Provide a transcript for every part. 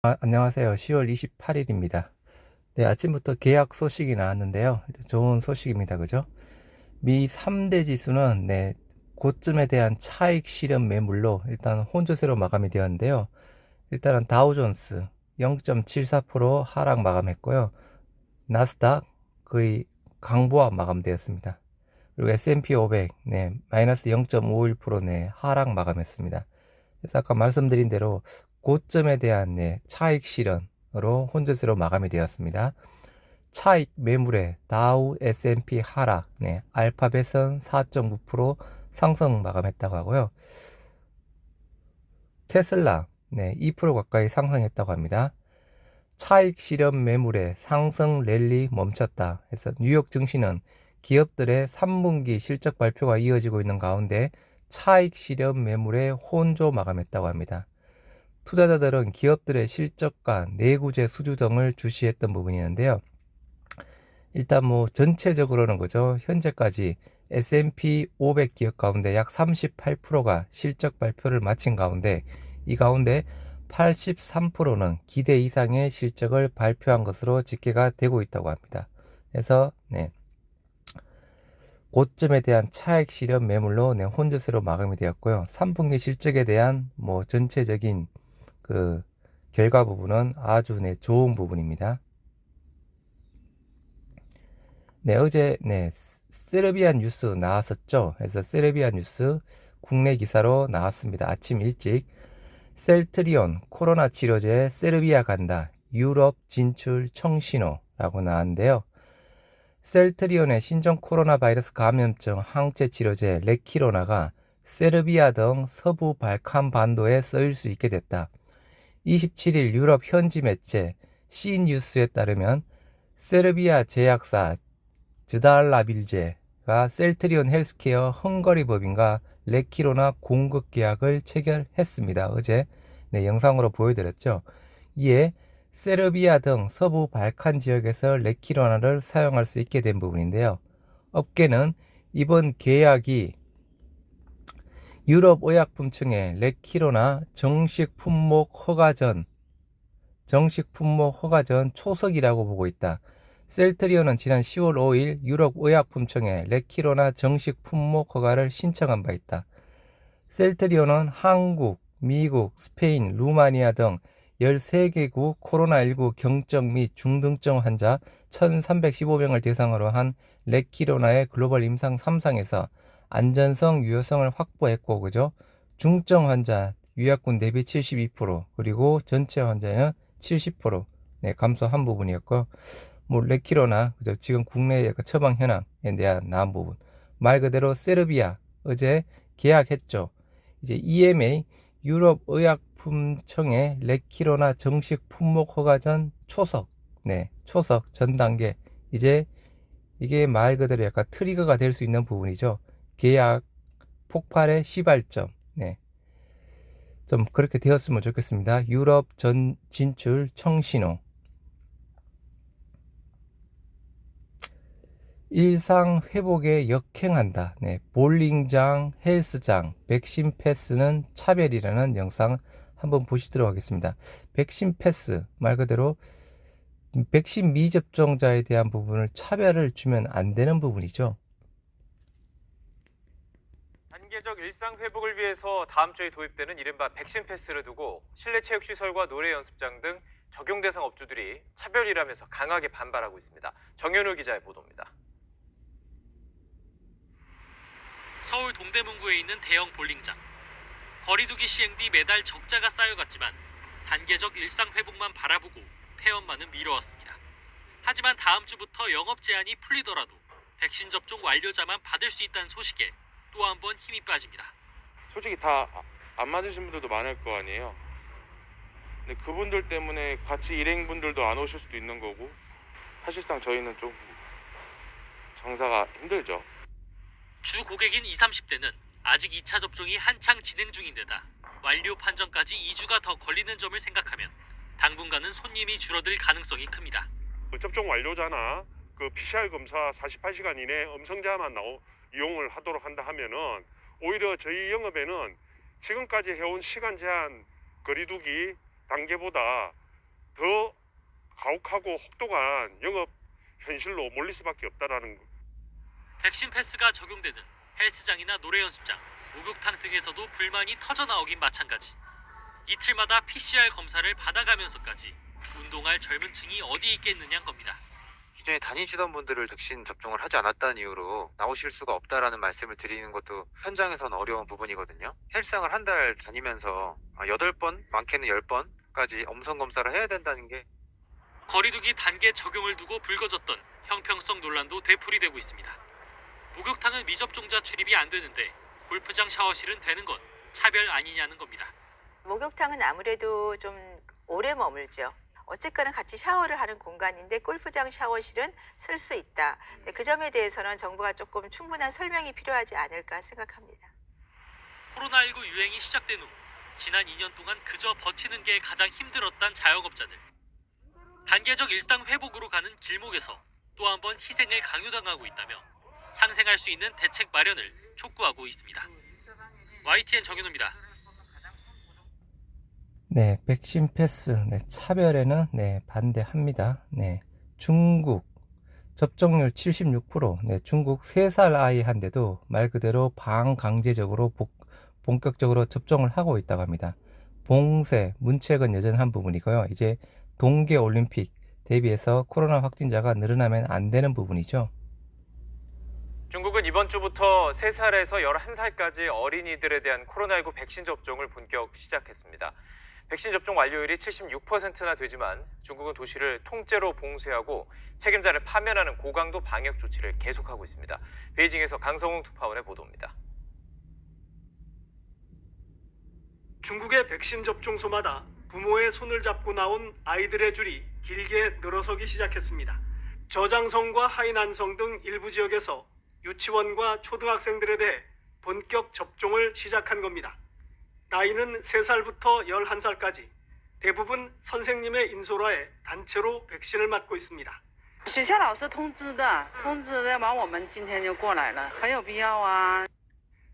안녕하세요. 10월 28일입니다. 네, 아침부터 계약 소식이 나왔는데요. 좋은 소식입니다. 그죠? 미 3대 지수는 고점에 대한 차익 실현 매물로 일단 혼조세로 마감이 되었는데요. 일단은 다우존스 0.74% 하락 마감했고요. 나스닥 거의 강보합 마감되었습니다. 그리고 S&P 500 마이너스 0.51% 하락 마감했습니다. 그래서 아까 말씀드린 대로 고점에 대한 차익 실현으로 혼조세로 마감이 되었습니다. 차익 매물에 다우 S&P 하락, 알파벳은 4.9% 상승 마감했다고 하고요. 테슬라 2% 가까이 상승했다고 합니다. 차익 실현 매물에 상승 랠리 멈췄다. 그래서 뉴욕 증시는 기업들의 3분기 실적 발표가 이어지고 있는 가운데 차익 실현 매물에 혼조 마감했다고 합니다. 투자자들은 기업들의 실적과 내구재 수주 등을 주시했던 부분이 있는데요. 일단 전체적으로는 그죠. 현재까지 S&P 500 기업 가운데 약 38%가 실적 발표를 마친 가운데 이 가운데 83%는 기대 이상의 실적을 발표한 것으로 집계가 되고 있다고 합니다. 그래서 고점에 대한 차익 실현 매물로 혼조세로 마감이 되었고요. 3분기 실적에 대한 전체적인 그 결과 부분은 아주 좋은 부분입니다. 어제 세르비아 뉴스 나왔었죠. 그래서 세르비아 뉴스 국내 기사로 나왔습니다. 아침 일찍 셀트리온 코로나 치료제 세르비아 간다. 유럽 진출 청신호라고 나왔는데요. 셀트리온의 신종 코로나 바이러스 감염증 항체 치료제 레키로나가 세르비아 등 서부 발칸 반도에 쓰일 수 있게 됐다. 27일 유럽 현지 매체 C뉴스에 따르면 세르비아 제약사 즈달라빌제가 셀트리온 헬스케어 헝가리 법인과 레키로나 공급 계약을 체결했습니다. 어제 영상으로 보여드렸죠. 이에 세르비아 등 서부 발칸 지역에서 레키로나를 사용할 수 있게 된 부분인데요. 업계는 이번 계약이 유럽 의약품청의 레키로나 정식 품목 허가 전 초석이라고 보고 있다. 셀트리온은 지난 10월 5일 유럽 의약품청에 레키로나 정식 품목 허가를 신청한 바 있다. 셀트리온은 한국, 미국, 스페인, 루마니아 등 13개국 코로나19 경증 및 중등증 환자 1,315명을 대상으로 한 레키로나의 글로벌 임상 3상에서 안전성, 유효성을 확보했고, 그죠? 중증 환자 유약군 대비 72%, 그리고 전체 환자는 70% 감소한 부분이었고, 레키로나 그죠? 지금 국내의 처방 현황에 대한 나온 부분. 말 그대로 세르비아 어제 계약했죠. 이제 EMA 유럽 의약품청의 레키로나 정식 품목 허가 전 초석, 초석 전 단계. 이제 이게 말 그대로 약간 트리거가 될 수 있는 부분이죠. 계약 폭발의 시발점. 좀 그렇게 되었으면 좋겠습니다. 유럽 전 진출 청신호. 일상 회복에 역행한다. 볼링장, 헬스장, 백신 패스는 차별이라는 영상 한번 보시도록 하겠습니다. 백신 패스 말 그대로 백신 미접종자에 대한 부분을 차별을 주면 안 되는 부분이죠. 단계적 일상 회복을 위해서 다음 주에 도입되는 이른바 백신 패스를 두고 실내 체육 시설과 노래 연습장 등 적용 대상 업주들이 차별이라면서 강하게 반발하고 있습니다. 정현우 기자의 보도입니다. 서울 동대문구에 있는 대형 볼링장. 거리두기 시행 뒤 매달 적자가 쌓여갔지만 단계적 일상 회복만 바라보고 폐업만은 미뤄왔습니다. 하지만 다음 주부터 영업 제한이 풀리더라도 백신 접종 완료자만 받을 수 있다는 소식에 또 한 번 힘이 빠집니다. 솔직히 다 안 맞으신 분들도 많을 거 아니에요. 근데 그분들 때문에 같이 일행분들도 안 오실 수도 있는 거고, 사실상 저희는 좀 장사가 힘들죠. 주 고객인 20, 30대는 아직 2차 접종이 한창 진행 중인데다 완료 판정까지 2주가 더 걸리는 점을 생각하면 당분간은 손님이 줄어들 가능성이 큽니다. 접종 완료자나 그 PCR 검사 48시간 이내 음성 자만 이용을 하도록 한다 하면은 오히려 저희 영업에는 지금까지 해온 시간 제한 거리두기 단계보다 더 가혹하고 혹독한 영업 현실로 몰릴 수밖에 없다라는 거. 백신 패스가 적용되는 헬스장이나 노래 연습장, 목욕탕 등에서도 불만이 터져 나오긴 마찬가지. 이틀마다 PCR 검사를 받아가면서까지 운동할 젊은 층이 어디 있겠느냐는 겁니다. 기존에 다니시던 분들을 백신 접종을 하지 않았다는 이유로 나오실 수가 없다라는 말씀을 드리는 것도 현장에서는 어려운 부분이거든요. 헬스장을 한 달 다니면서 8번, 많게는 10번까지 엄선 검사를 해야 된다는 게 거리두기 단계 적용을 두고 불거졌던 형평성 논란도 되풀이되고 있습니다. 목욕탕은 미접종자 출입이 안 되는데 골프장 샤워실은 되는 건 차별 아니냐는 겁니다. 목욕탕은 아무래도 좀 오래 머물죠. 어쨌거나 같이 샤워를 하는 공간인데 골프장 샤워실은 쓸 수 있다. 그 점에 대해서는 정부가 조금 충분한 설명이 필요하지 않을까 생각합니다. 코로나19 유행이 시작된 후 지난 2년 동안 그저 버티는 게 가장 힘들었던 자영업자들. 단계적 일상 회복으로 가는 길목에서 또 한 번 희생을 강요당하고 있다며 상생할 수 있는 대책 마련을 촉구하고 있습니다. YTN 정윤호입니다. 네, 백신 패스, 차별에는 반대합니다. 중국 접종률 76%, 중국 3살 아이 한데도 말 그대로 반강제적으로 본격적으로 접종을 하고 있다고 합니다. 봉쇄, 문책은 여전한 부분이고요. 이제 동계올림픽 대비해서 코로나 확진자가 늘어나면 안 되는 부분이죠. 중국은 이번 주부터 3살에서 11살까지 어린이들에 대한 코로나19 백신 접종을 본격 시작했습니다. 백신 접종 완료율이 76%나 되지만 중국은 도시를 통째로 봉쇄하고 책임자를 파면하는 고강도 방역 조치를 계속하고 있습니다. 베이징에서 강성웅 특파원의 보도입니다. 중국의 백신 접종소마다 부모의 손을 잡고 나온 아이들의 줄이 길게 늘어서기 시작했습니다. 저장성과 하이난성 등 일부 지역에서 유치원과 초등학생들에 대해 본격 접종을 시작한 겁니다. 나이는 3살부터 11살까지 대부분 선생님의 인솔하에 단체로 백신을 맞고 있습니다. 学校老师通知的完我们今天就过来了，很有必要啊。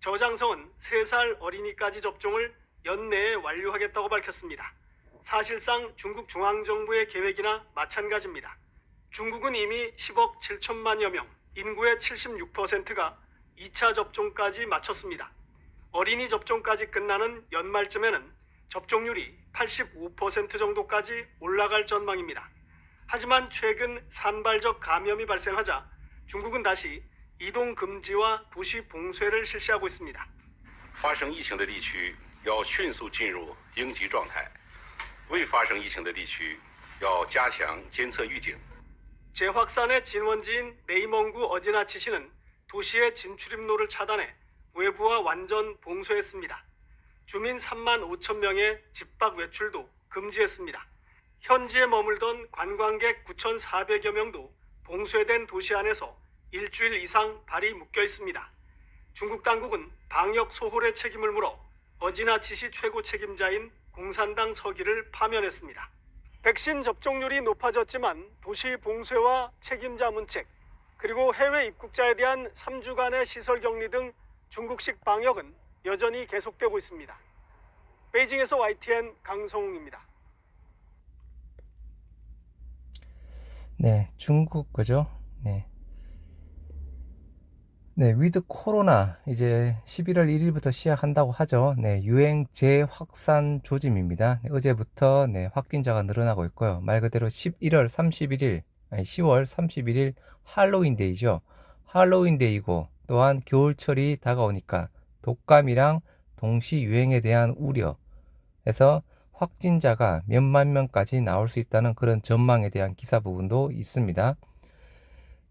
저장성은 3살 어린이까지 접종을 연내에 완료하겠다고 밝혔습니다. 사실상 중국 중앙정부의 계획이나 마찬가지입니다. 중국은 이미 10억 7천만여 명, 인구의 76%가 2차 접종까지 마쳤습니다. 어린이 접종까지 끝나는 연말쯤에는 접종률이 85% 정도까지 올라갈 전망입니다. 하지만 최근 산발적 감염이 발생하자 중국은 다시 이동 금지와 도시 봉쇄를 실시하고 있습니다. 发生疫情的地区要迅速进入应急状态，未发生疫情的地区要加强监测预警。 재확산의 진원지인 네이멍구 어지나치시는 도시의 진출입로를 차단해 외부와 완전 봉쇄했습니다. 주민 3만 5천 명의 집 밖 외출도 금지했습니다. 현지에 머물던 관광객 9,400여 명도 봉쇄된 도시 안에서 일주일 이상 발이 묶여 있습니다. 중국 당국은 방역 소홀의 책임을 물어 어지나치시 최고 책임자인 공산당 서기를 파면했습니다. 백신 접종률이 높아졌지만 도시 봉쇄와 책임자 문책, 그리고 해외 입국자에 대한 3주간의 시설 격리 등 중국식 방역은 여전히 계속되고 있습니다. 베이징에서 YTN 강성웅입니다. 네, 중국 거죠. 위드 코로나 이제 11월 1일부터 시작한다고 하죠. 유행 재확산 조짐입니다. 어제부터 확진자가 늘어나고 있고요. 말 그대로 10월 31일 할로윈데이죠. 할로윈데이고 또한 겨울철이 다가오니까 독감이랑 동시 유행에 대한 우려에서 확진자가 몇만 명까지 나올 수 있다는 그런 전망에 대한 기사 부분도 있습니다.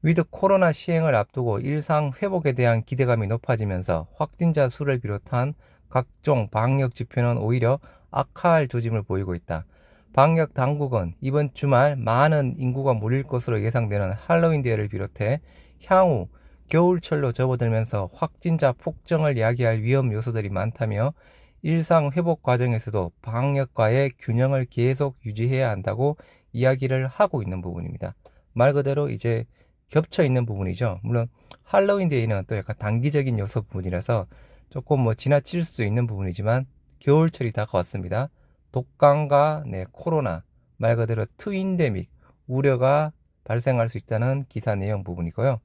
위드 코로나 시행을 앞두고 일상 회복에 대한 기대감이 높아지면서 확진자 수를 비롯한 각종 방역 지표는 오히려 악화할 조짐을 보이고 있다. 방역 당국은 이번 주말 많은 인구가 몰릴 것으로 예상되는 할로윈데이를 비롯해 향후 겨울철로 접어들면서 확진자 폭증을 야기할 위험 요소들이 많다며 일상 회복 과정에서도 방역과의 균형을 계속 유지해야 한다고 이야기를 하고 있는 부분입니다. 말 그대로 이제 겹쳐 있는 부분이죠. 물론 할로윈데이는 또 약간 단기적인 요소 부분이라서 조금 지나칠 수 있는 부분이지만 겨울철이 다가왔습니다. 독감과 코로나 말 그대로 트윈데믹 우려가 발생할 수 있다는 기사 내용 부분이고요.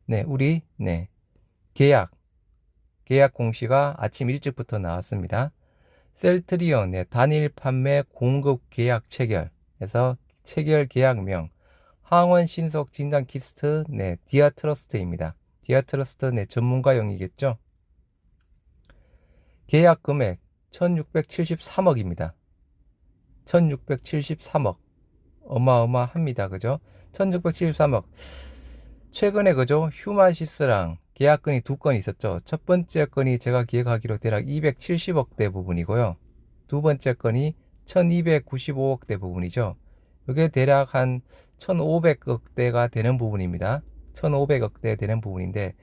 네, 우리 계약 공시가 아침 일찍부터 나왔습니다. 셀트리온 단일 판매 공급 계약 체결에서 체결 계약명 항원 신속 진단 키트 디아트러스트입니다. 디아트러스트 전문가용이겠죠. 계약 금액 1673억입니다. 1673억 어마어마합니다. 그죠? 1673억. 최근에 그죠? 휴마시스랑 계약건이 두 건 있었죠. 첫 번째 건이 제가 기억하기로 대략 270억대 부분이고요. 두 번째 건이 1295억대 부분이죠. 이게 대략 한 1500억대가 되는 부분입니다. 1500억대 되는 부분인데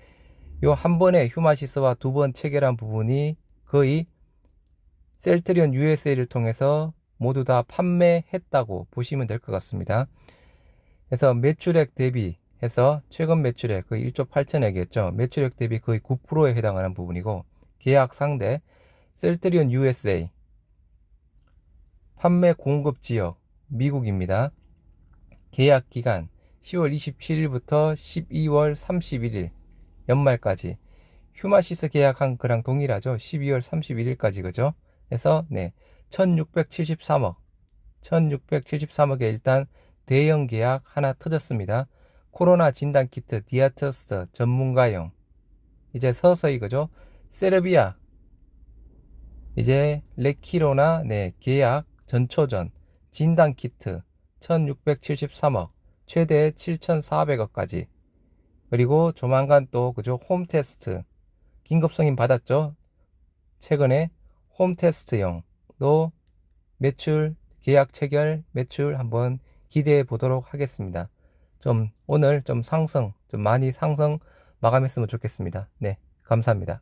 요 한 번에 휴마시스와 두 번 체결한 부분이 거의 셀트리온 USA를 통해서 모두 다 판매했다고 보시면 될 것 같습니다. 그래서 매출액 대비해서 최근 매출액 거의 1조 8천억이었죠. 매출액 대비 거의 9%에 해당하는 부분이고 계약 상대 셀트리온 USA 판매 공급 지역 미국입니다. 계약 기간 10월 27일부터 12월 31일 연말까지 휴마시스 계약한 거랑 동일하죠. 12월 31일까지 그죠? 그래서 1673억에 일단 대형 계약 하나 터졌습니다. 코로나 진단 키트 디아트러스트 전문가용. 이제 서서히 그죠? 세르비아 이제 레키로나 계약 전초전 진단 키트 1673억 최대 7400억까지 그리고 조만간 또 그죠? 홈 테스트 긴급 승인 받았죠. 최근에 홈 테스트용도 매출 계약 체결 매출 한번 기대해 보도록 하겠습니다. 오늘 좀 많이 상승 마감했으면 좋겠습니다. 네, 감사합니다.